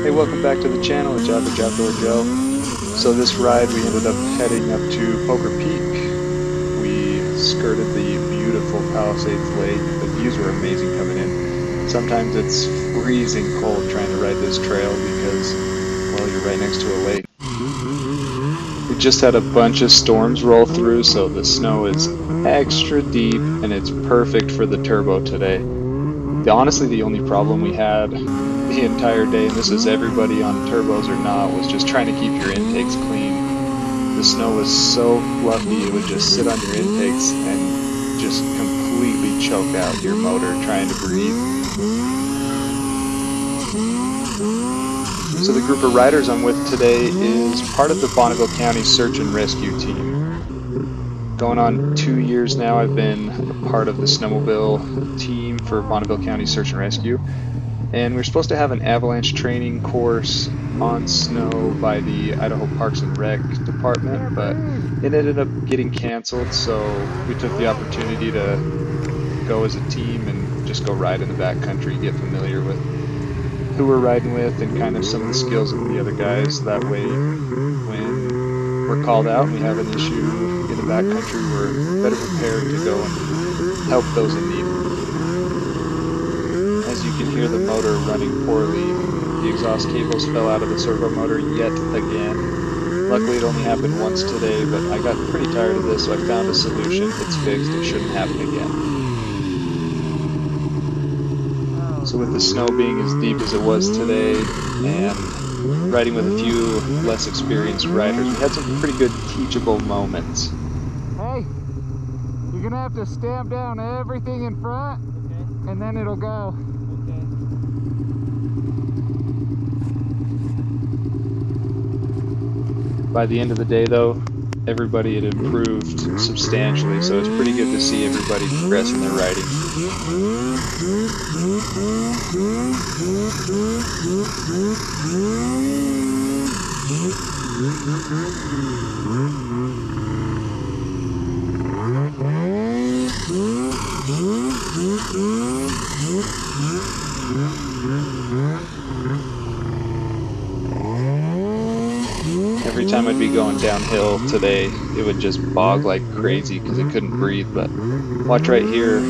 Hey, welcome back to the channel. It's Average Outdoor Joe. So this ride, we ended up heading up to Poker Peak. We skirted the beautiful Palisades Lake. The views were amazing coming in. Sometimes it's freezing cold trying to ride this trail because, well, you're right next to a lake. We just had a bunch of storms roll through, so the snow is extra deep and it's perfect for the turbo today. Honestly, the only problem we had the entire day, and this is everybody on turbos or not, was just trying to keep your intakes clean. The snow was so fluffy, it would just sit on your intakes and just completely choke out your motor trying to breathe. So the group of riders I'm with today is part of the Bonneville County Search and Rescue Team. Going on 2 years now, I've been a part of the snowmobile team for Bonneville County Search and Rescue. And we're supposed to have an avalanche training course on snow by the Idaho Parks and Rec department, but it ended up getting canceled, so we took the opportunity to go as a team and just go ride in the backcountry, get familiar with who we're riding with and kind of some of the skills of the other guys. That way, when we're called out and we have an issue in the backcountry, we're better prepared to go and help those in need. As you can hear the motor running poorly, the exhaust cables fell out of the servo motor yet again. Luckily it only happened once today, but I got pretty tired of this, so I found a solution. It's fixed, it shouldn't happen again. So with the snow being as deep as it was today, and riding with a few less experienced riders, we had some pretty good teachable moments. Hey, you're gonna have to stamp down everything in front, okay, and then it'll go. Okay. By the end of the day though, everybody had improved substantially, so it's pretty good to see everybody progress in their riding. Every time I'd be going downhill today, it would just bog like crazy because it couldn't breathe. But watch right here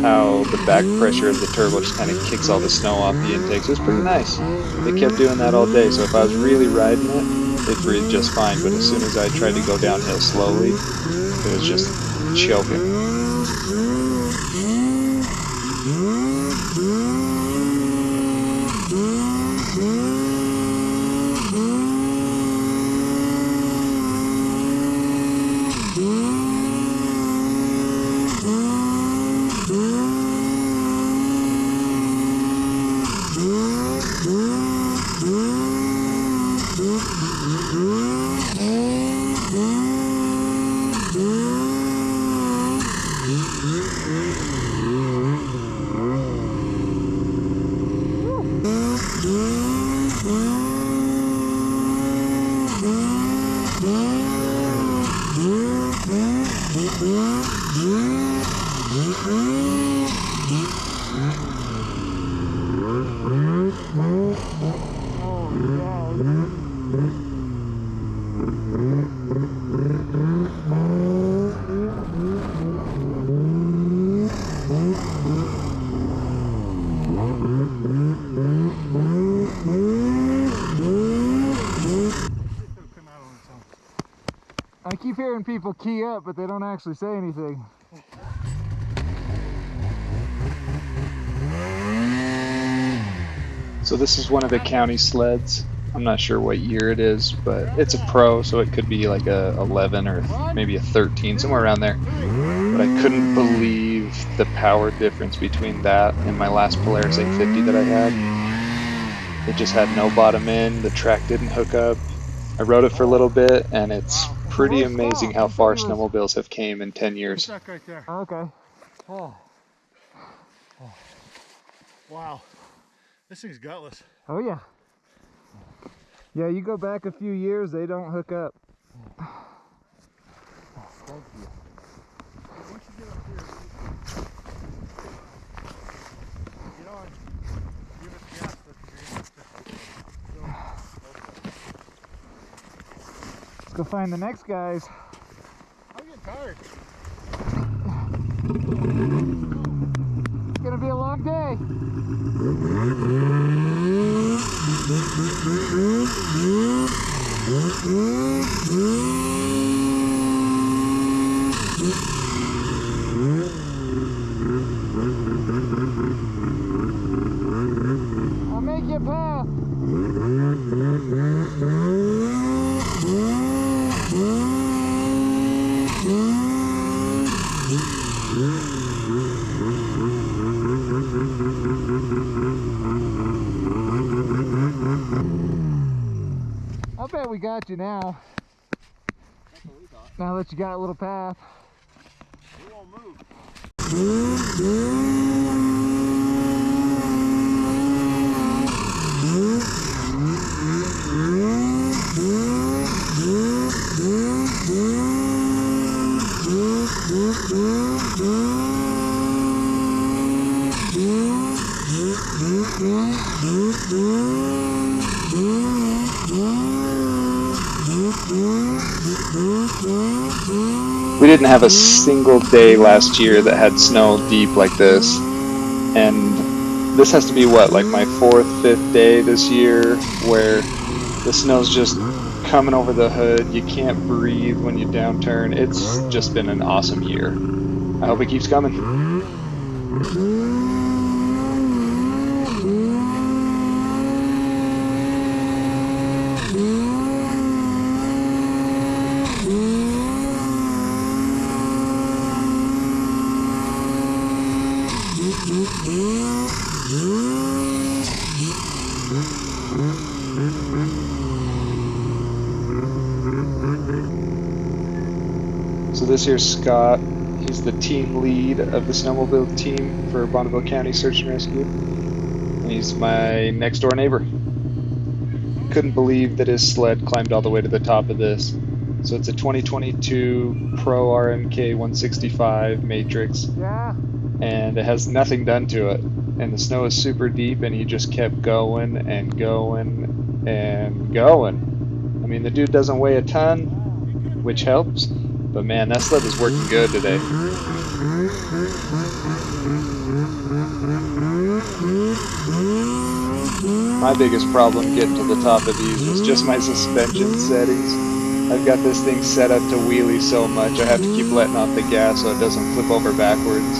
how the back pressure of the turbo just kind of kicks all the snow off the intakes. It was pretty nice. It kept doing that all day, so if I was really riding it, it breathed just fine. But as soon as I tried to go downhill slowly, it was just choking. I keep hearing people key up, but they don't actually say anything. So this is one of the county sleds. I'm not sure what year it is, but it's a pro, so it could be like a 11 or maybe a 13, somewhere around there. But I couldn't believe the power difference between that and my last Polaris 850 that I had. It just had no bottom end, the track didn't hook up. I rode it for a little bit, and it's pretty amazing how far snowmobiles have came in 10 years. Right there. Okay. Oh. Wow. This thing's gutless. Oh yeah. Yeah, you go back a few years, they don't hook up. Oh, thank you. Once you get up here, get on, give us gas, but you're gonna have to go find the next guys. I'm getting tired. It's gonna be a long day. I'll make you a path. I bet we got you now. That's what we thought. Now that you got a little path. We won't move. We didn't have a single day last year that had snow deep like this, and this has to be what, like my 4th, 5th day this year where the snow's just coming over the hood. You can't breathe when you downturn. It's just been an awesome year. I hope it keeps coming. So this here's Scott. He's the team lead of the snowmobile team for Bonneville County Search and Rescue. And he's my next door neighbor. Couldn't believe that his sled climbed all the way to the top of this. So it's a 2022 Pro RMK 165 Matrix. Yeah. And it has nothing done to it. And the snow is super deep and he just kept going and going and going. I mean, the dude doesn't weigh a ton, which helps. But man, that sled is working good today. My biggest problem getting to the top of these was just my suspension settings. I've got this thing set up to wheelie so much I have to keep letting off the gas so it doesn't flip over backwards.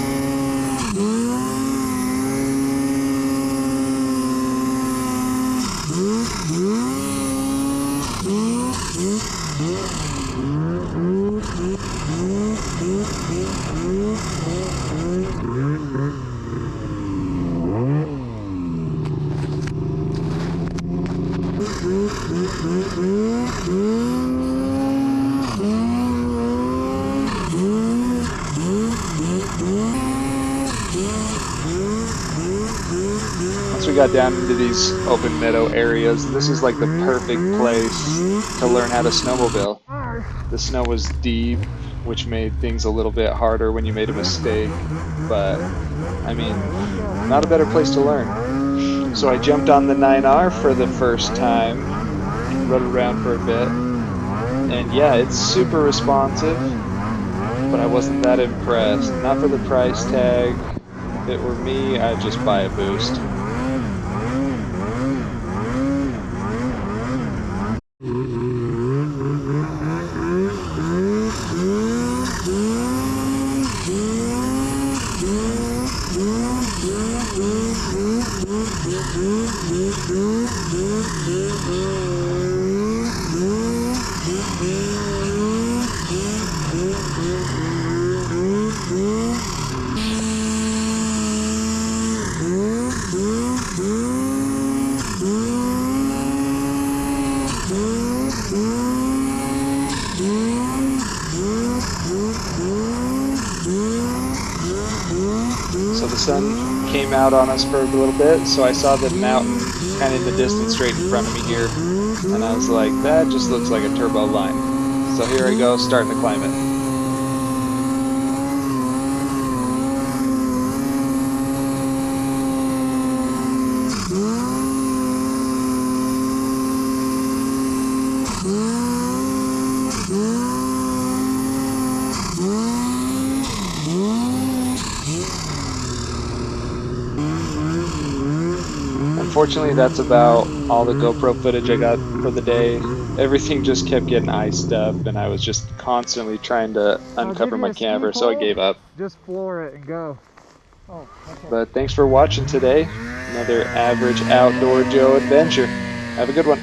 Once we got down into these open meadow areas, this is like the perfect place to learn how to snowmobile. The snow was deep, which made things a little bit harder when you made a mistake, but I mean, not a better place to learn. So I jumped on the 9R for the first time, rode around for a bit, and yeah, it's super responsive, but I wasn't that impressed. Not for the price tag. If it were me, I'd just buy a boost. So the sun came out on us for a little bit, so I saw the mountain kind of in the distance straight in front of me here, and I was like, that just looks like a turbo line. So here I go, starting to climb it. unfortunately, that's about all the GoPro footage I got for the day. Everything just kept getting iced up, and I was just constantly trying to I'll give uncover you my a ski camera, so I pole. gave up. Just floor it and go. Oh, okay. But thanks for watching today. Another average outdoor Joe adventure. Have a good one.